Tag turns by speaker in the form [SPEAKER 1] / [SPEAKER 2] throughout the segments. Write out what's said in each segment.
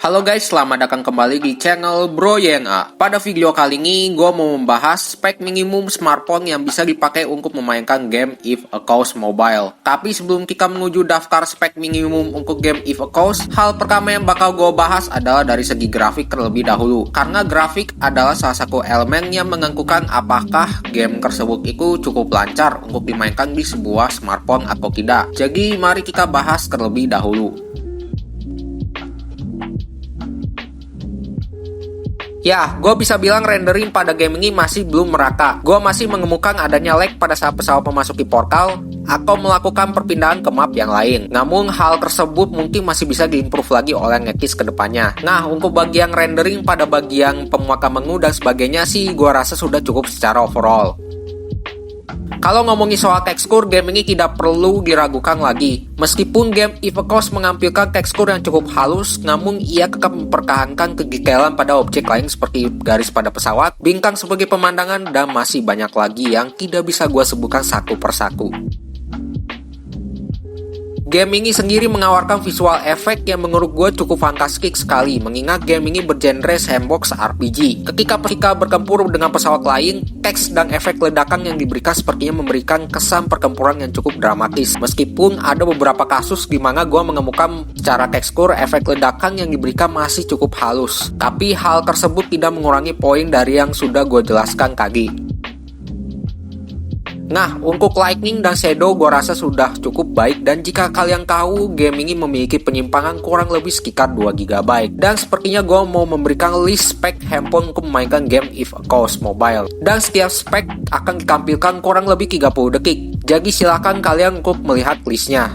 [SPEAKER 1] Halo guys, selamat datang kembali di channel Bro YNA. Pada video kali ini, gue mau membahas spek minimum smartphone yang bisa dipakai untuk memainkan game If A Cause Mobile. Tapi sebelum kita menuju daftar spek minimum untuk game If A Cause, hal pertama yang bakal gue bahas adalah dari segi grafik terlebih dahulu. Karena grafik adalah salah satu elemen yang menentukan apakah game tersebut itu cukup lancar untuk dimainkan di sebuah smartphone atau tidak. Jadi mari kita bahas terlebih dahulu. Ya, gue bisa bilang rendering pada game ini masih belum merata. Gue masih menemukan adanya lag pada saat pesawat memasuki portal atau melakukan perpindahan ke map yang lain. Namun, hal tersebut mungkin masih bisa diimprove lagi oleh Netgear ke depannya. Nah, untuk bagian rendering pada bagian pemuatan menu dan sebagainya sih, gue rasa sudah cukup secara overall. Kalau ngomongin soal tekstur, game ini tidak perlu diragukan lagi. Meskipun game If A Cause menampilkan tekstur yang cukup halus, namun ia tetap mempertahankan kegikelan pada objek lain seperti garis pada pesawat, bintang sebagai pemandangan, dan masih banyak lagi yang tidak bisa gue sebutkan satu persatu. Game ini sendiri menawarkan visual efek yang menurut gue cukup fantastik sekali, mengingat game ini bergenre sandbox RPG. Ketika bertempur dengan pesawat lain, teks dan efek ledakan yang diberikan sepertinya memberikan kesan pertempuran yang cukup dramatis. Meskipun ada beberapa kasus di mana gue menemukan secara tekstur efek ledakan yang diberikan masih cukup halus. Tapi hal tersebut tidak mengurangi poin dari yang sudah gue jelaskan tadi. Nah, untuk lightning dan shadow gue rasa sudah cukup baik, dan jika kalian tahu, game ini memiliki penyimpangan kurang lebih sekitar 2 GB. Dan sepertinya gue mau memberikan list spek handphone untuk memainkan game If A Cause Mobile. Dan setiap spek akan ditampilkan kurang lebih 30 detik. Jadi silakan kalian untuk melihat listnya.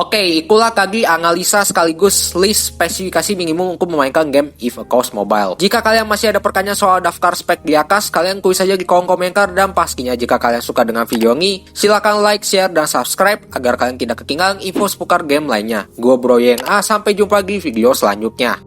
[SPEAKER 1] Oke, itulah tadi analisa sekaligus list spesifikasi minimum untuk memainkan game If A Coast Mobile. Jika kalian masih ada pertanyaan soal daftar spek di atas, kalian tulis saja di kolom komentar, dan pastinya jika kalian suka dengan video ini, silahkan like, share, dan subscribe agar kalian tidak ketinggalan info seputar game lainnya. Gue Bro YNA, sampai jumpa di video selanjutnya.